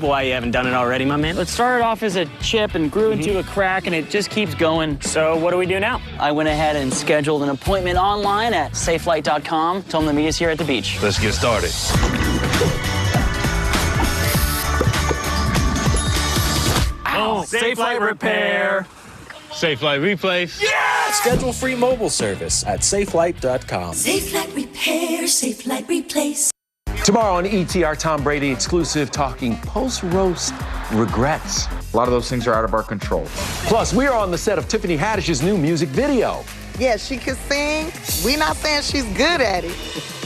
Why you haven't done it already, my man? It started off as a chip and grew into a crack, and it just keeps going. So what do we do now? I went ahead and scheduled an appointment online at safelight.com. Told them to meet us here at the beach. Let's get started. Oh, Safelite Repair. Safelite Replace. Schedule free mobile service at safelight.com. Safelight Repair, Safelight Replace. Tomorrow on ET, our Tom Brady exclusive talking post-roast regrets. A lot of those things are out of our control. Plus, we are on the set of Tiffany Haddish's new music video. Yeah, she can sing. We not saying she's good at it.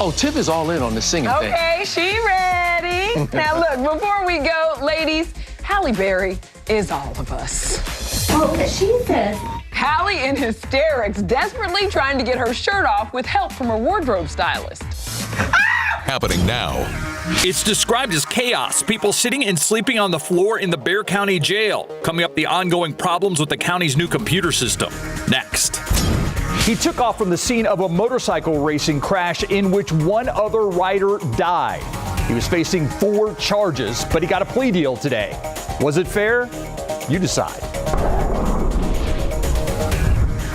Oh, Tiff is all in on the singing thing. Okay, she ready. Now look, before we go, ladies, Halle Berry is all of us. Oh, she says. Halle in hysterics, desperately trying to get her shirt off with help from her wardrobe stylist. Happening now. It's described as chaos. People sitting and sleeping on the floor in the Bexar County Jail. Coming up, the ongoing problems with the county's new computer system. Next. He took off from the scene of a motorcycle racing crash in which one other rider died. He was facing 4 charges, but he got a plea deal today. Was it fair? You decide.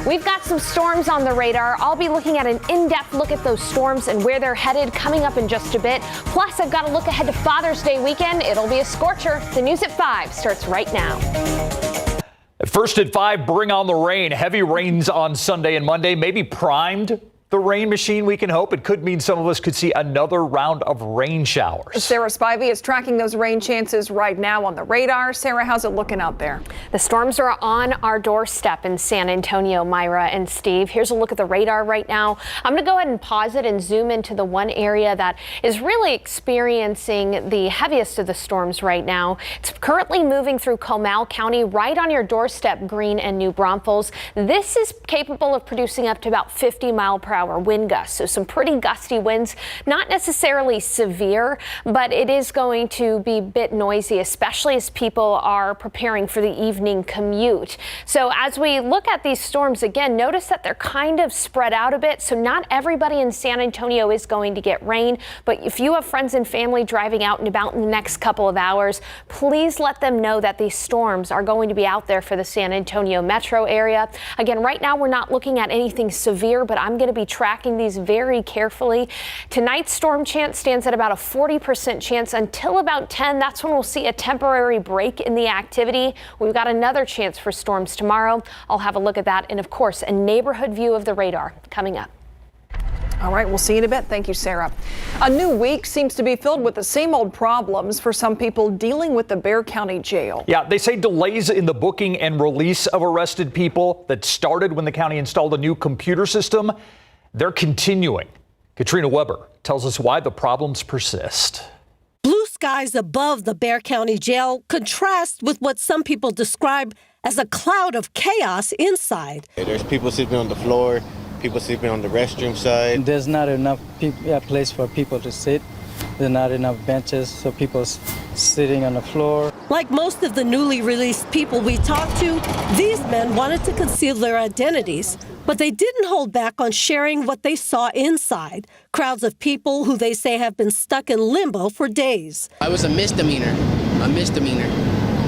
We've got some storms on the radar. I'll be looking at an in-depth look at those storms and where they're headed coming up in just a bit. Plus, I've got a look ahead to Father's Day weekend. It'll be a scorcher. The news at 5 starts right now. First at 5, bring on the rain. Heavy rains on Sunday and Monday, maybe primed the rain machine, we can hope. It could mean some of us could see another round of rain showers. Sarah Spivey is tracking those rain chances right now on the radar. Sarah, how's it looking out there? The storms are on our doorstep in San Antonio, Myra and Steve. Here's a look at the radar right now. I'm going to go ahead and pause it and zoom into the one area that is really experiencing the heaviest of the storms right now. It's currently moving through Comal County, right on your doorstep, Greene and New Braunfels. This is capable of producing up to about 50-mile-per-hour wind gusts. So some pretty gusty winds, not necessarily severe, but it is going to be a bit noisy, especially as people are preparing for the evening commute. So as we look at these storms again, notice that they're kind of spread out a bit. So not everybody in San Antonio is going to get rain, but if you have friends and family driving out and about in the next couple of hours, please let them know that these storms are going to be out there for the San Antonio metro area. Again, right now we're not looking at anything severe, but I'm going to be tracking these very carefully. Tonight's storm chance stands at about a 40% chance until about 10. That's when we'll see a temporary break in the activity. We've got another chance for storms tomorrow. I'll have a look at that. And of course, a neighborhood view of the radar coming up. All right, we'll see you in a bit. Thank you, Sarah. A new week seems to be filled with the same old problems for some people dealing with the Bexar County Jail. Yeah, they say delays in the booking and release of arrested people that started when the county installed a new computer system, they're continuing. Katrina Weber tells us why the problems persist. Blue skies above the Bexar County Jail contrast with what some people describe as a cloud of chaos inside. There's people sleeping on the floor, people sleeping on the restroom side. There's not enough place for people to sit. There's not enough benches, so people sitting on the floor. Like most of the newly released people we talked to, these men wanted to conceal their identities, but they didn't hold back on sharing what they saw inside. Crowds of people who they say have been stuck in limbo for days. It was a misdemeanor.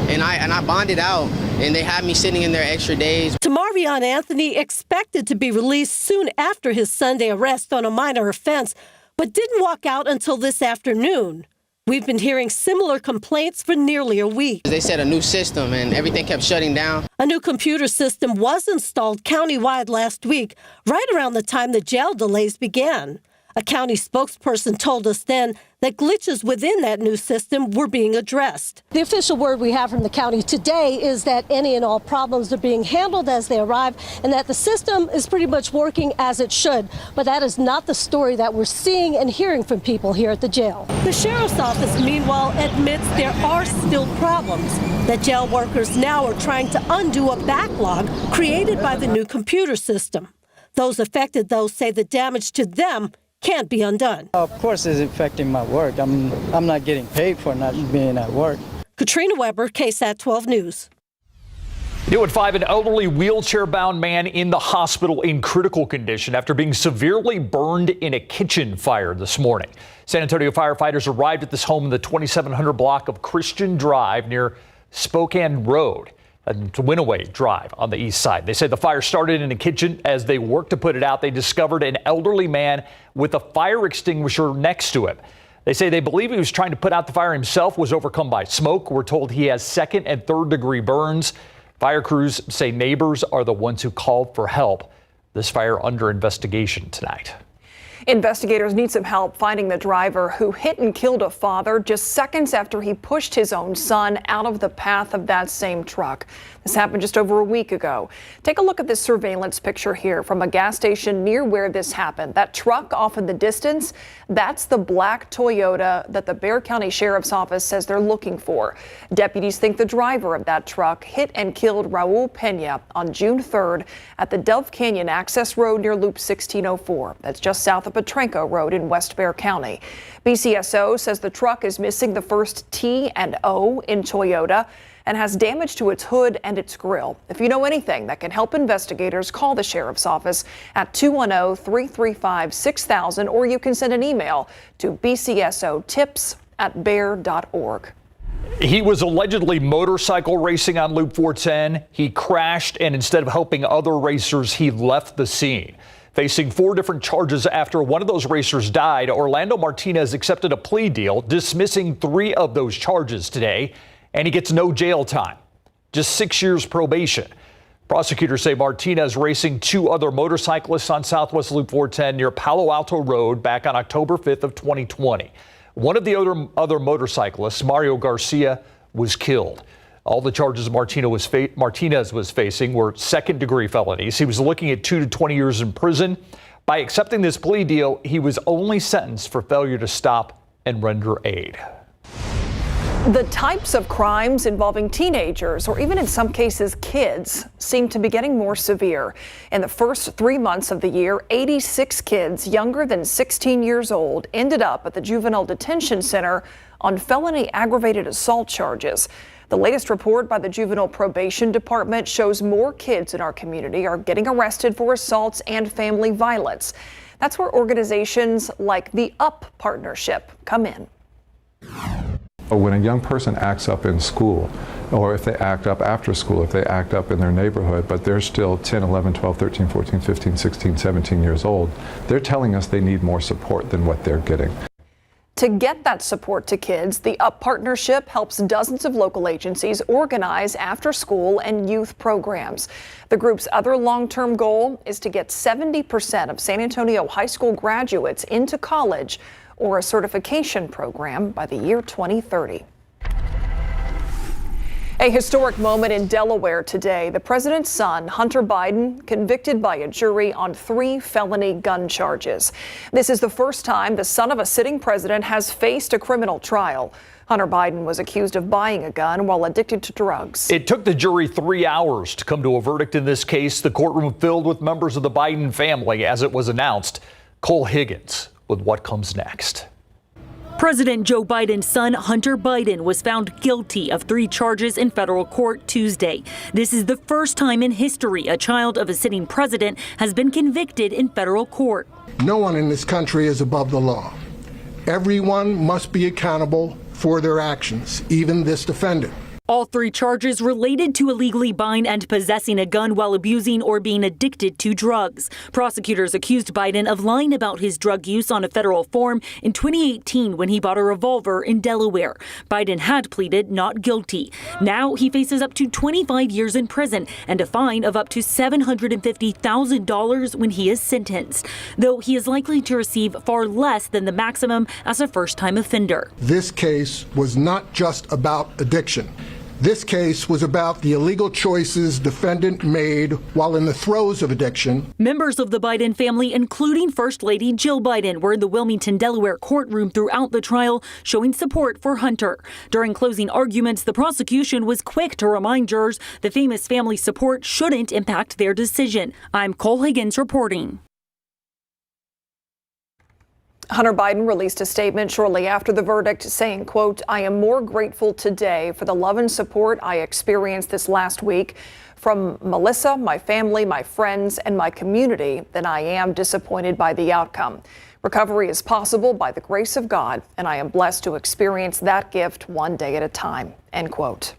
And I bonded out, and they had me sitting in there extra days. Tamarion Anthony expected to be released soon after his Sunday arrest on a minor offense, but didn't walk out until this afternoon. We've been hearing similar complaints for nearly a week. They said a new system and everything kept shutting down. A new computer system was installed countywide last week, right around the time the jail delays began. A county spokesperson told us then that glitches within that new system were being addressed. The official word we have from the county today is that any and all problems are being handled as they arrive and that the system is pretty much working as it should. But that is not the story that we're seeing and hearing from people here at the jail. The sheriff's office, meanwhile, admits there are still problems, that jail workers now are trying to undo a backlog created by the new computer system. Those affected, though, say the damage to them can't be undone. Of course, it's affecting my work. I'm not getting paid for not being at work. Katrina Weber, KSAT 12 News. New at 5, an elderly wheelchair-bound man in the hospital in critical condition after being severely burned in a kitchen fire this morning. San Antonio firefighters arrived at this home in the 2700 block of Christian Drive near Spokane Road and Winaway Drive on the east side. They say the fire started in the kitchen. As they worked to put it out, they discovered an elderly man with a fire extinguisher next to him. They say they believe he was trying to put out the fire himself, was overcome by smoke. We're told he has second and third degree burns. Fire crews say neighbors are the ones who called for help. This fire under investigation tonight. Investigators need some help finding the driver who hit and killed a father just seconds after he pushed his own son out of the path of that same truck. This happened just over a week ago. Take a look at this surveillance picture here from a gas station near where this happened. That truck off in the distance, that's the black Toyota that the Bexar County Sheriff's Office says they're looking for. Deputies think the driver of that truck hit and killed Raul Pena on June 3rd at the Dove Canyon Access Road near Loop 1604. That's just south of Petrenko Road in West Bexar County. BCSO says the truck is missing the first T and O in Toyota and has damage to its hood and its grille. If you know anything that can help investigators, call the Sheriff's Office at 210-335-6000, or you can send an email to bcsotips@bexar.org. He was allegedly motorcycle racing on Loop 410. He crashed, and instead of helping other racers, he left the scene. Facing 4 different charges after one of those racers died, Orlando Martinez accepted a plea deal, dismissing 3 of those charges today, and he gets no jail time, just 6 years probation. Prosecutors say Martinez racing 2 other motorcyclists on Southwest Loop 410 near Palo Alto Road back on October 5th of 2020. One of the other motorcyclists, Mario Garcia, was killed. All the charges Martinez was facing were second-degree felonies. He was looking at 2 to 20 years in prison. By accepting this plea deal, he was only sentenced for failure to stop and render aid. The types of crimes involving teenagers, or even in some cases kids, seem to be getting more severe. In the first 3 months of the year, 86 kids younger than 16 years old ended up at the Juvenile Detention Center on felony aggravated assault charges. The latest report by the Juvenile Probation Department shows more kids in our community are getting arrested for assaults and family violence. That's where organizations like the UP Partnership come in. When a young person acts up in school, or if they act up after school, if they act up in their neighborhood, but they're still 10, 11, 12, 13, 14, 15, 16, 17 years old, they're telling us they need more support than what they're getting. To get that support to kids, the UP Partnership helps dozens of local agencies organize after-school and youth programs. The group's other long-term goal is to get 70% of San Antonio high school graduates into college or a certification program by the year 2030. A historic moment in Delaware today. The president's son, Hunter Biden, convicted by a jury on 3 felony gun charges. This is the first time the son of a sitting president has faced a criminal trial. Hunter Biden was accused of buying a gun while addicted to drugs. It took the jury 3 hours to come to a verdict in this case. The courtroom filled with members of the Biden family as it was announced. Cole Higgins with what comes next. President Joe Biden's son, Hunter Biden, was found guilty of 3 charges in federal court Tuesday. This is the first time in history a child of a sitting president has been convicted in federal court. No one in this country is above the law. Everyone must be accountable for their actions, even this defendant. All 3 charges related to illegally buying and possessing a gun while abusing or being addicted to drugs. Prosecutors accused Biden of lying about his drug use on a federal form in 2018 when he bought a revolver in Delaware. Biden had pleaded not guilty. Now he faces up to 25 years in prison and a fine of up to $750,000 when he is sentenced, though he is likely to receive far less than the maximum as a first-time offender. This case was not just about addiction. This case was about the illegal choices defendant made while in the throes of addiction. Members of the Biden family, including First Lady Jill Biden, were in the Wilmington, Delaware courtroom throughout the trial, showing support for Hunter. During closing arguments, the prosecution was quick to remind jurors the famous family's support shouldn't impact their decision. I'm Cole Higgins reporting. Hunter Biden released a statement shortly after the verdict saying, quote, "I am more grateful today for the love and support I experienced this last week from Melissa, my family, my friends, and my community than I am disappointed by the outcome." Recovery is possible by the grace of God, and I am blessed to experience that gift one day at a time, end quote.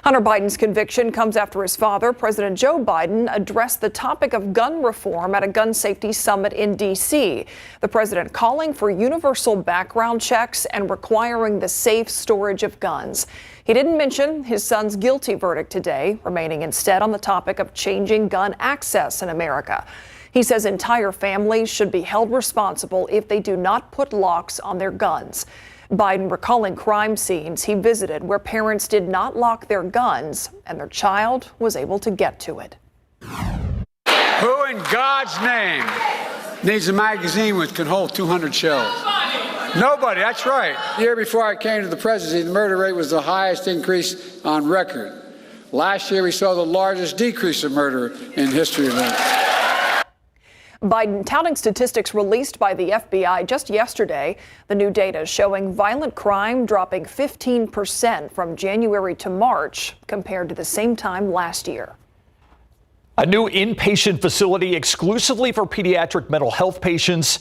Hunter Biden's conviction comes after his father, President Joe Biden, addressed the topic of gun reform at a gun safety summit in D.C. The president calling for universal background checks and requiring the safe storage of guns. He didn't mention his son's guilty verdict today, remaining instead on the topic of changing gun access in America. He says entire families should be held responsible if they do not put locks on their guns. Biden recalling crime scenes he visited where parents did not lock their guns and their child was able to get to it. Who in God's name needs a magazine which can hold 200 shells? Nobody, that's right. The year before I came to the presidency, the murder rate was the highest increase on record. Last year, we saw the largest decrease of murder in history of murder. Biden touting statistics released by the FBI just yesterday. The new data showing violent crime dropping 15% from January to March compared to the same time last year. A new inpatient facility exclusively for pediatric mental health patients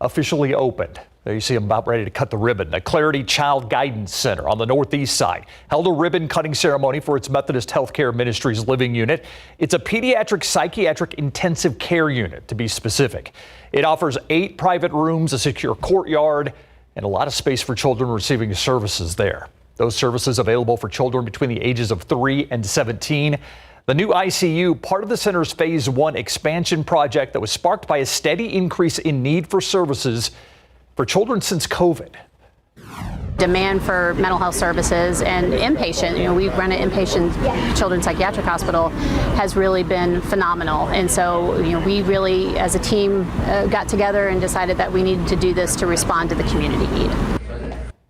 officially opened. There you see them about ready to cut the ribbon. The Clarity Child Guidance Center on the northeast side held a ribbon cutting ceremony for its Methodist Healthcare Ministries living unit. It's a pediatric psychiatric intensive care unit, to be specific. It offers 8 private rooms, a secure courtyard, and a lot of space for children receiving services there. Those services available for children between the ages of 3 and 17. The new ICU, part of the center's Phase 1 expansion project that was sparked by a steady increase in need for services for children since COVID. Demand for mental health services and inpatient, we run an inpatient children's psychiatric hospital, has really been phenomenal. And so, we really, as a team, got together and decided that we needed to do this to respond to the community need.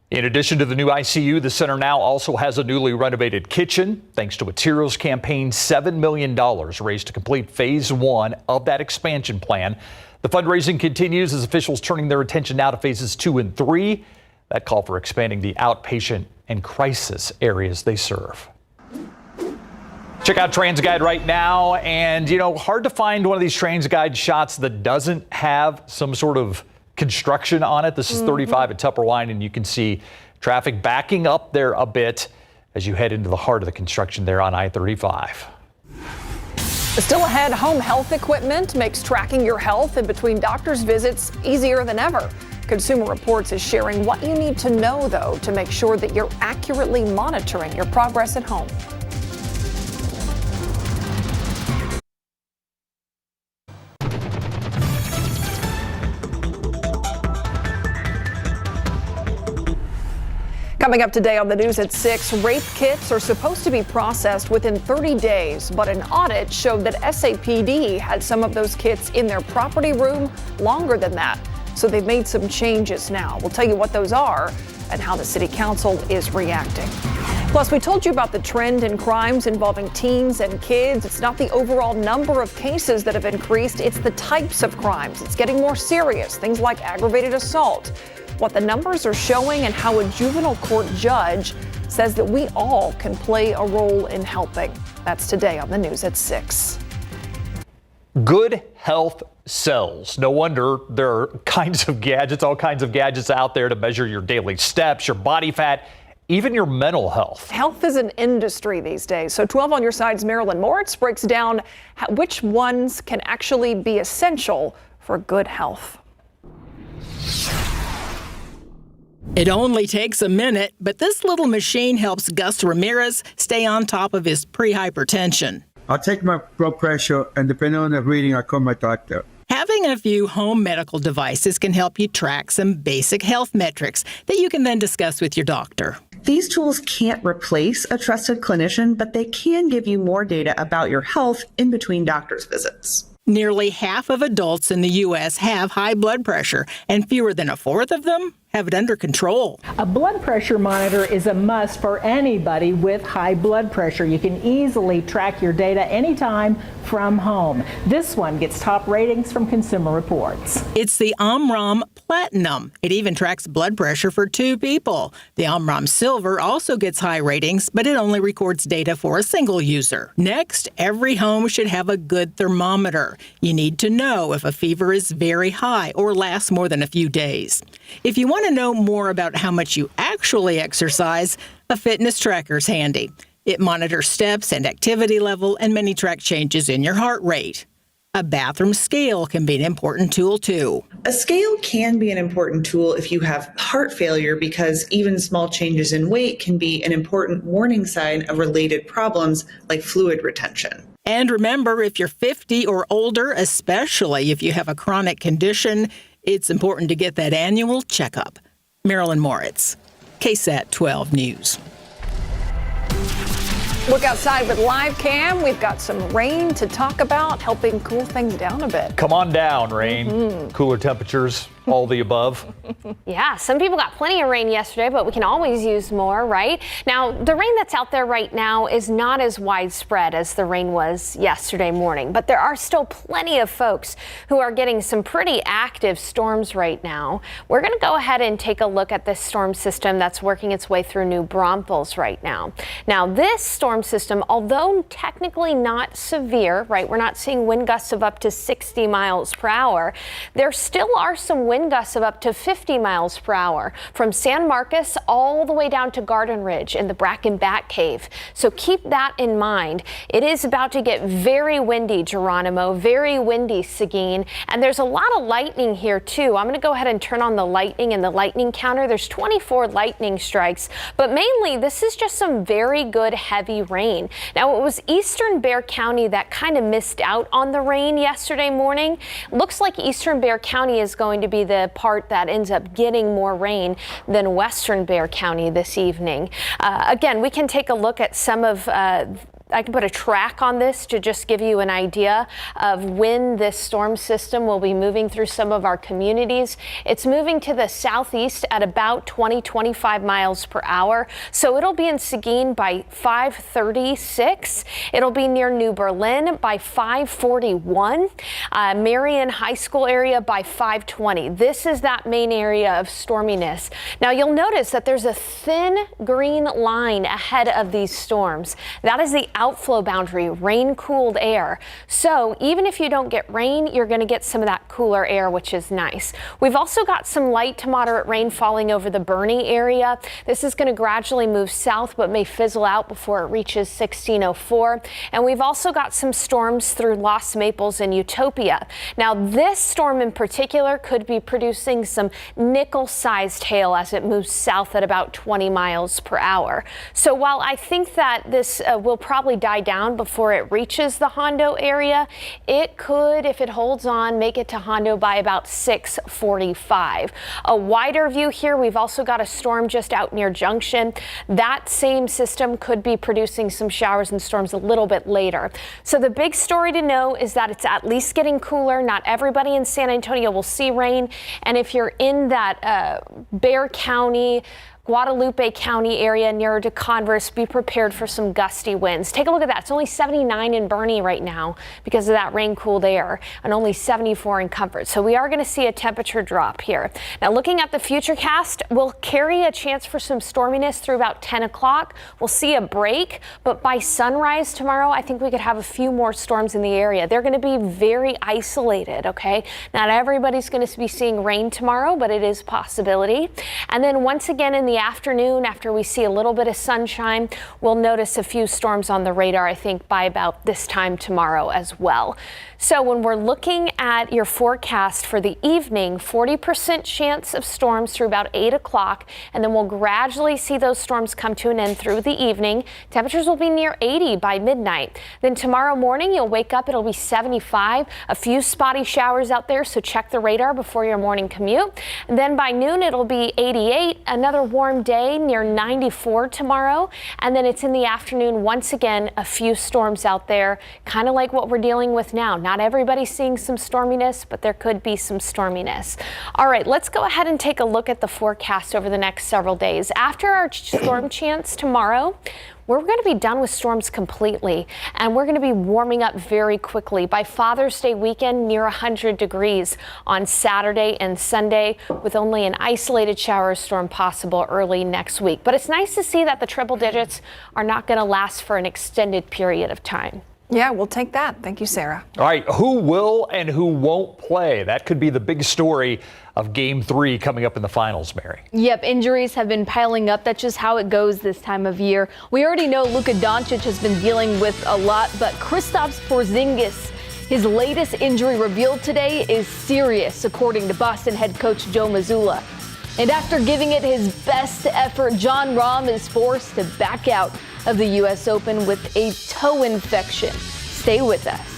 In addition to the new ICU, the center now also has a newly renovated kitchen. Thanks to Materials Campaign, $7 million raised to complete Phase 1 of that expansion plan. The fundraising continues as officials turning their attention now to Phases 2 and 3. That call for expanding the outpatient and crisis areas they serve. Check out TransGuide right now. And, hard to find one of these TransGuide shots that doesn't have some sort of construction on it. This is 35 at Tupper Wine, and you can see traffic backing up there a bit as you head into the heart of the construction there on I-35. Still ahead, home health equipment makes tracking your health in between doctor's visits easier than ever. Consumer Reports is sharing what you need to know, though, to make sure that you're accurately monitoring your progress at home. Coming up today on the news at 6, rape kits are supposed to be processed within 30 days, but an audit showed that SAPD had some of those kits in their property room longer than that. So they've made some changes now. We'll tell you what those are and how the city council is reacting. Plus, we told you about the trend in crimes involving teens and kids. It's not the overall number of cases that have increased, it's the types of crimes. It's getting more serious, things like aggravated assault. What the numbers are showing and how a juvenile court judge says that we all can play a role in helping. That's today on the news at 6. Good health sells. No wonder there are all kinds of gadgets out there to measure your daily steps, your body fat, even your mental health. Health is an industry these days. So 12 on your side's Marilyn Moritz breaks down which ones can actually be essential for good health. It only takes a minute, but this little machine helps Gus Ramirez stay on top of his pre-hypertension. I'll take my blood pressure, and depending on the reading, I'll call my doctor. Having a few home medical devices can help you track some basic health metrics that you can then discuss with your doctor. These tools can't replace a trusted clinician, but they can give you more data about your health in between doctor's visits. Nearly half of adults in the U.S. have high blood pressure, and fewer than a fourth of them have it under control. A blood pressure monitor is a must for anybody with high blood pressure. You can easily track your data anytime from home. This one gets top ratings from Consumer Reports. It's the Omron Platinum. It even tracks blood pressure for 2 people. The Omron Silver also gets high ratings, but it only records data for a single user. Next, every home should have a good thermometer. You need to know if a fever is very high or lasts more than a few days. If you want to know more about how much you actually exercise, a fitness tracker's handy. It monitors steps and activity level and many track changes in your heart rate. A bathroom scale can be an important tool, too. A scale can be an important tool if you have heart failure because even small changes in weight can be an important warning sign of related problems like fluid retention. And remember, if you're 50 or older, especially if you have a chronic condition, it's important to get that annual checkup. Marilyn Moritz, KSAT 12 News. Look outside with live cam. We've got some rain to talk about, helping cool things down a bit. Come on down, rain. Cooler temperatures, all the above. Yeah, some people got plenty of rain yesterday, but we can always use more, right? Now, the rain that's out there right now is not as widespread as the rain was yesterday morning, but there are still plenty of folks who are getting some pretty active storms right now. We're going to go ahead and take a look at this storm system that's working its way through New Braunfels right now. Now, this storm system, although technically not severe, right, we're not seeing wind gusts of up to 60 miles per hour, there still are some wind gusts of up to 50 miles per hour from San Marcos all the way down to Garden Ridge in the Bracken Bat Cave. So keep that in mind. It is about to get very windy, Geronimo, very windy, Seguin, and there's a lot of lightning here too. I'm going to go ahead and turn on the lightning and the lightning counter. There's 24 lightning strikes, but mainly this is just some very good heavy rain. Now, it was eastern Bexar County that kind of missed out on the rain yesterday morning. Looks like eastern Bexar County is going to be the part that ends up getting more rain than western Bexar County this evening. Again, we can take a look at some of I can put a track on this to just give you an idea of when this storm system will be moving through some of our communities. It's moving to the southeast at about 20-25 miles per hour. So it'll be in Seguin by 5:36. It'll be near New Berlin by 5:41. Marion High School area by 5:20. This is that main area of storminess. Now you'll notice that there's a thin green line ahead of these storms. That is the outflow boundary, rain-cooled air. So even if you don't get rain, you're going to get some of that cooler air, which is nice. We've also got some light to moderate rain falling over the Bernie area. This is going to gradually move south, but may fizzle out before it reaches 1604. And we've also got some storms through Los Maples and Utopia. Now, this storm in particular could be producing some nickel-sized hail as it moves south at about 20 miles per hour. So while I think that this will probably die down before it reaches the Hondo area, it could, if it holds on, make it to Hondo by about 6:45. A wider view here, we've also got a storm just out near Junction. That same system could be producing some showers and storms a little bit later. So the big story to know is that it's at least getting cooler. Not everybody in San Antonio will see rain. And if you're in that Bexar County, Guadalupe County area nearer to Converse, be prepared for some gusty winds. Take a look at that. It's only 79 in Bernie right now because of that rain-cooled air, and only 74 in Comfort. So we are going to see a temperature drop here. Now, looking at the futurecast, we'll carry a chance for some storminess through about 10 o'clock. We'll see a break, but by sunrise tomorrow, I think we could have a few more storms in the area. They're going to be very isolated, okay? Not everybody's going to be seeing rain tomorrow, but it is a possibility. And then once again in the afternoon, after we see a little bit of sunshine, we'll notice a few storms on the radar, I think, by about this time tomorrow as well. So when we're looking at your forecast for the evening, 40% chance of storms through about 8 o'clock, and then we'll gradually see those storms come to an end through the evening. Temperatures will be near 80 by midnight. Then tomorrow morning, you'll wake up, it'll be 75, a few spotty showers out there, so check the radar before your morning commute. And then by noon, it'll be 88, another warm warm day near 94 tomorrow. And then it's in the afternoon. Once again, a few storms out there, kind of like what we're dealing with now. Not everybody's seeing some storminess, but there could be some storminess. All right, let's go ahead and take a look at the forecast over the next several days. After our storm chance tomorrow, we're going to be done with storms completely, and we're going to be warming up very quickly. By Father's Day weekend, near 100 degrees on Saturday and Sunday, with only an isolated shower storm possible early next week. But it's nice to see that the triple digits are not going to last for an extended period of time. Yeah, we'll take that. Thank you, Sarah. All right, who will and who won't play? That could be the big story of Game 3 coming up in the finals, Mary. Yep, injuries have been piling up. That's just how it goes this time of year. We already know Luka Doncic has been dealing with a lot, but Kristaps Porzingis, his latest injury revealed today is serious, according to Boston head coach Joe Mazzulla. And after giving it his best effort, Jon Rahm is forced to back out of the U.S. Open with a toe infection. Stay with us.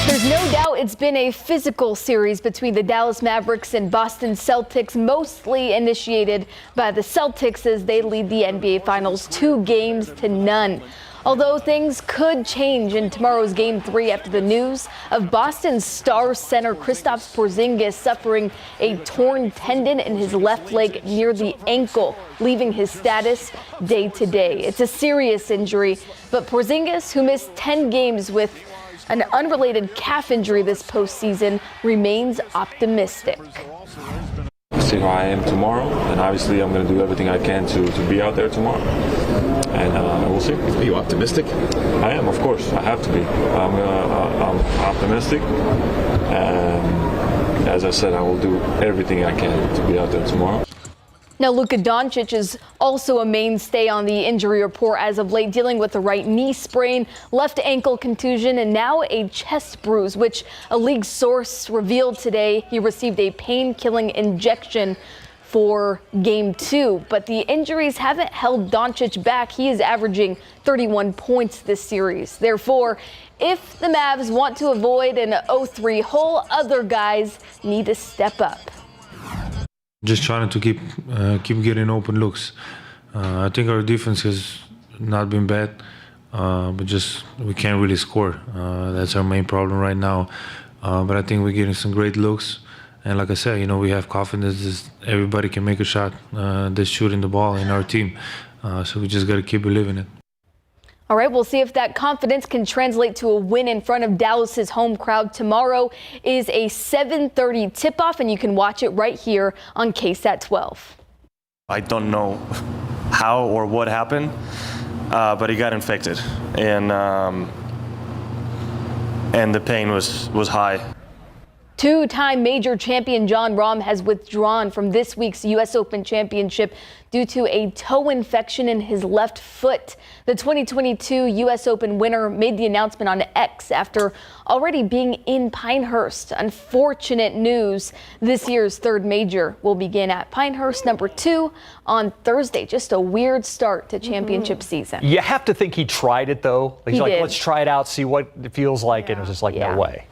There's no doubt it's been a physical series between the Dallas Mavericks and Boston Celtics, mostly initiated by the Celtics as they lead the NBA Finals 2-0. Although things could change in tomorrow's Game 3 after the news of Boston's star center Kristaps Porzingis suffering a torn tendon in his left leg near the ankle, leaving his status day to day. It's a serious injury, but Porzingis, who missed 10 games with an unrelated calf injury this postseason, remains optimistic. See how I am tomorrow, and obviously I'm going to do everything I can to be out there tomorrow, and we'll see. Are you optimistic? I am, of course. I have to be. I'm optimistic, and as I said, I will do everything I can to be out there tomorrow. Now, Luka Doncic is also a mainstay on the injury report as of late, dealing with a right knee sprain, left ankle contusion, and now a chest bruise, which a league source revealed today he received a pain-killing injection for Game 2. But the injuries haven't held Doncic back. He is averaging 31 points this series. Therefore, if the Mavs want to avoid an 0-3 hole, other guys need to step up. Just trying to keep getting open looks. I think our defense has not been bad, but just we can't really score. That's our main problem right now. But I think we're getting some great looks. And like I said, we have confidence that everybody can make a shot that's shooting the ball in our team. So we just got to keep believing it. All right, we'll see if that confidence can translate to a win in front of Dallas's home crowd. Tomorrow is a 7:30 tip-off, and you can watch it right here on KSAT 12. I don't know how or what happened, but he got infected, and the pain was high. Two-time major champion Jon Rahm has withdrawn from this week's U.S. Open Championship due to a toe infection in his left foot. The 2022 U.S. Open winner made the announcement on X after already being in Pinehurst. Unfortunate news. This year's third major will begin at Pinehurst #2 on Thursday. Just a weird start to championship season. You have to think he tried it, though. He's like, let's try it out, see what it feels like. And it was just like, no way.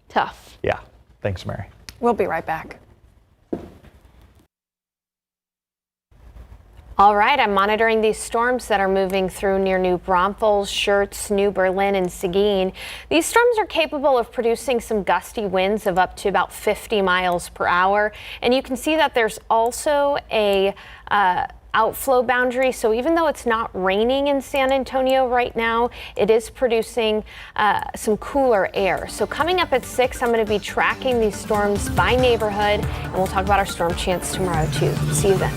Tough. Yeah. Thanks, Mary. We'll be right back. All right, I'm monitoring these storms that are moving through near New Braunfels, Schertz, New Berlin, and Seguin. These storms are capable of producing some gusty winds of up to about 50 miles per hour. And you can see that there's also a outflow boundary. So even though it's not raining in San Antonio right now, it is producing some cooler air. So coming up at 6, I'm going to be tracking these storms by neighborhood, and we'll talk about our storm chance tomorrow too. See you then.